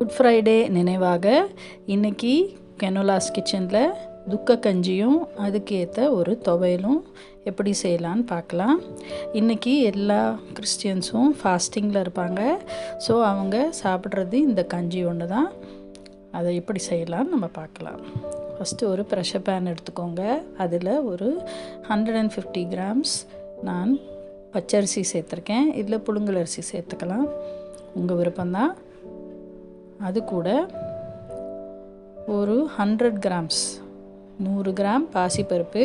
Good Friday நினைவாக இன்றைக்கி கெனோலாஸ் கிச்சனில் துக்க கஞ்சியும் அதுக்கேற்ற ஒரு துவையலும் எப்படி செய்யலான்னு பார்க்கலாம். இன்றைக்கி எல்லா கிறிஸ்டியன்ஸும் ஃபாஸ்டிங்கில் இருப்பாங்க. ஸோ அவங்க சாப்பிட்றது இந்த கஞ்சி ஒன்று தான். அதை எப்படி செய்யலான்னு நம்ம பார்க்கலாம். ஃபஸ்ட்டு ஒரு ப்ரெஷர் பேன் எடுத்துக்கோங்க. அதில் ஒரு 150 கிராம்ஸ் நான் பச்சரிசி சேர்த்துருக்கேன். இதில் புழுங்கல் அரிசி சேர்த்துக்கலாம், உங்கள் விருப்பம்தான். அது கூட ஒரு 100 கிராம்ஸ் 100 கிராம் பாசிப்பருப்பு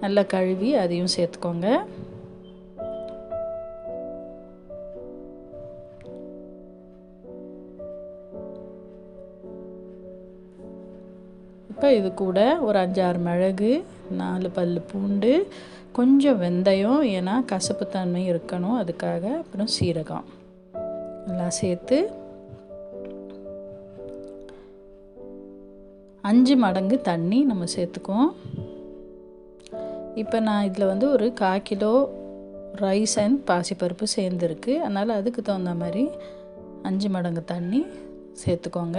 நல்லா கழுவி அதையும் சேர்த்துக்கோங்க. இப்போ இது கூட ஒரு 5-6 மிளகு, 4 பல் பூண்டு, கொஞ்சம் வெந்தயம், ஏன்னா கசப்புத்தன்மை இருக்கணும் அதுக்காக, அப்புறம் சீரகம் எல்லாம் சேர்த்து 5 மடங்கு தண்ணி நம்ம சேர்த்துக்குவோம். இப்போ நான் இதில் ஒரு 1/4 கிலோ ரைஸ் அண்ட் பாசிப்பருப்பு சேர்ந்துருக்கு. அதனால் அதுக்கு தகுந்த மாதிரி 5 மடங்கு தண்ணி சேர்த்துக்கோங்க.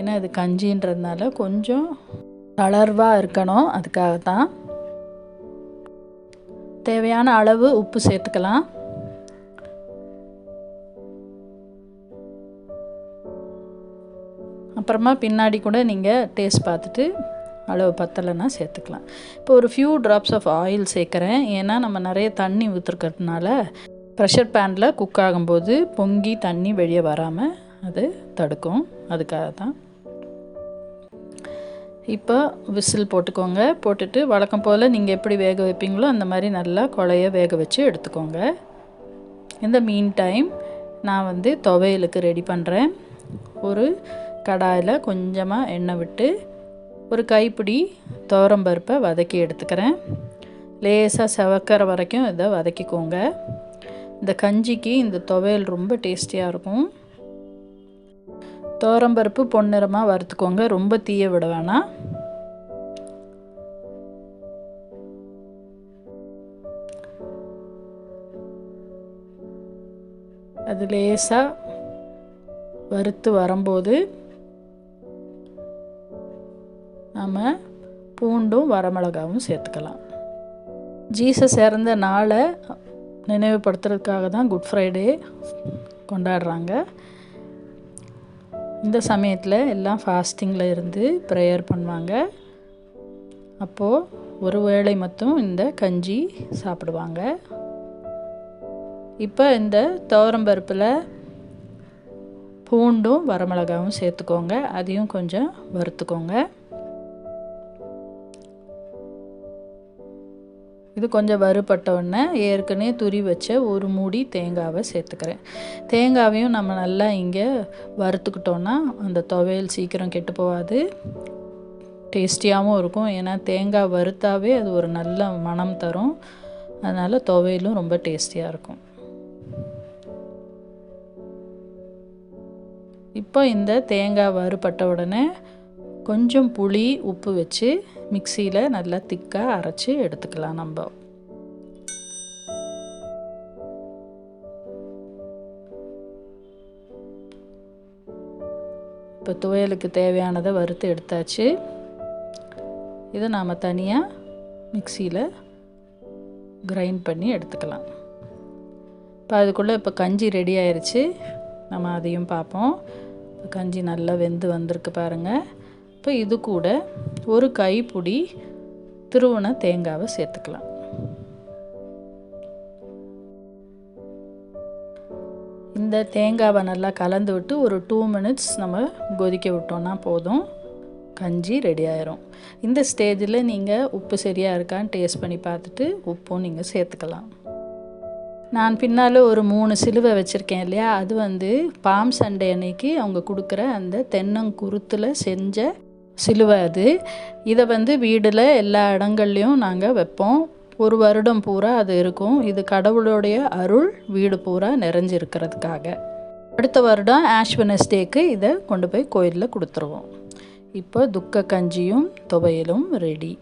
ஏன்னா இது கஞ்சின்றதுனால கொஞ்சம் தளர்வாக இருக்கணும், அதுக்காக தான். தேவையான அளவு உப்பு சேர்த்துக்கலாம். அப்புறமா பின்னாடி கூட நீங்கள் டேஸ்ட் பார்த்துட்டு அளவு பத்தலைன்னா சேர்த்துக்கலாம். இப்போ ஒரு ஃபியூ ட்ராப்ஸ் ஆஃப் ஆயில் சேர்க்குறேன். ஏன்னா நம்ம நிறைய தண்ணி ஊற்றுறதுனால ப்ரெஷர் பேனில் குக் ஆகும்போது பொங்கி தண்ணி வெளியே வராமல் அது தடுக்கும், அதுக்காக தான். இப்போ விசில் போட்டுக்கோங்க. போட்டுட்டு வழக்கம் போல் நீங்கள் எப்படி வேக வைப்பீங்களோ அந்த மாதிரி நல்லா குழைய வேக வச்சு எடுத்துக்கோங்க. இந்த மீன் டைம் நான் துவையலுக்கு ரெடி பண்ணுறேன். ஒரு கடாயில் கொஞ்சமாக எண்ணெய் விட்டு ஒரு கைப்பிடி துவரம்பருப்பை வதக்கி எடுத்துக்கிறேன். லேசாக செவக்கிற வரைக்கும் இதை வதக்கிக்கோங்க. இந்த கஞ்சிக்கு இந்த துவையல் ரொம்ப டேஸ்டியாக இருக்கும். துவரம்பருப்பு பொன்னிறமாக வறுத்துக்கோங்க, ரொம்ப தீய விட வேணாம். அது லேசாக வறுத்து வரும்போது நம்ம பூண்டும் வரமிளகாவும் சேர்த்துக்கலாம். ஜீசஸ் இறந்த நாளை நினைவுபடுத்துறதுக்காக தான் குட் ஃப்ரைடே கொண்டாடுறாங்க. இந்த சமயத்தில் எல்லாம் ஃபாஸ்டிங்கில் இருந்து ப்ரேயர் பண்ணுவாங்க. அப்போது ஒரு வேளை மட்டும் இந்த கஞ்சி சாப்பிடுவாங்க. இப்போ இந்த துவரம்பருப்பில் பூண்டும் வரமிளகாவும் சேர்த்துக்கோங்க. அதையும் கொஞ்சம் வறுத்துக்கோங்க. இது கொஞ்சம் வறுபட்ட உடனே ஏற்கனவே துரி வச்ச ஒரு மூடி தேங்காவை சேர்த்துக்கிறேன். தேங்காவையும் நம்ம நல்லா இங்கே வறுத்துக்கிட்டோன்னா அந்த துவையல் சீக்கிரம் கெட்டு போகாது, டேஸ்டியாகவும் இருக்கும். ஏன்னா தேங்காய் வறுத்தாவே அது ஒரு நல்ல மணம் தரும். அதனால் துவையலும் ரொம்ப டேஸ்டியாக இருக்கும். இப்போ இந்த தேங்காய் வறுபட்ட உடனே கொஞ்சம் புளி, உப்பு வச்சு மிக்சியில் நல்லா திக்காக அரைச்சி எடுத்துக்கலாம். நம்ம இப்போ துவையலுக்கு தேவையானதை வறுத்து எடுத்தாச்சு. இதை நாம் தனியாக மிக்சியில் கிரைண்ட் பண்ணி எடுத்துக்கலாம். இப்போ அதுக்குள்ளே இப்போ கஞ்சி ரெடி ஆயிடுச்சு. நம்ம அதையும் பார்ப்போம். இப்போ கஞ்சி நல்லா வெந்து வந்திருக்கு பாருங்கள். இப்போ இது கூட ஒரு கைப்பிடி துருவன தேங்காவை சேர்த்துக்கலாம். இந்த தேங்காவை நல்லா கலந்து விட்டு ஒரு 2 மினிட்ஸ் நம்ம கொதிக்க விட்டோன்னா போதும், கஞ்சி ரெடி ஆயிரும். இந்த ஸ்டேஜில் நீங்கள் உப்பு சரியாக இருக்கான்னு டேஸ்ட் பண்ணி பார்த்துட்டு உப்பும் நீங்கள் சேர்த்துக்கலாம். நான் பின்னால் ஒரு 3 சிலுவை வச்சுருக்கேன் இல்லையா, அது பாம் சண்டே அன்னைக்கு அவங்க கொடுக்குற அந்த தென்னங்குருத்தில் செஞ்ச சிலுவை. அது இதை வீடில் எல்லா இடங்கள்லையும் நாங்கள் வைப்போம். ஒரு வருடம் பூரா அது இருக்கும். இது கடவுளுடைய அருள் வீடு பூரா நிறைஞ்சிருக்கிறதுக்காக. அடுத்த வருடம் ஆஷ் வெட்னஸ்டேக்கு இதை கொண்டு போய் கோயிலில் கொடுத்துருவோம். இப்போ துக்க கஞ்சியும் துவையலும் ரெடி.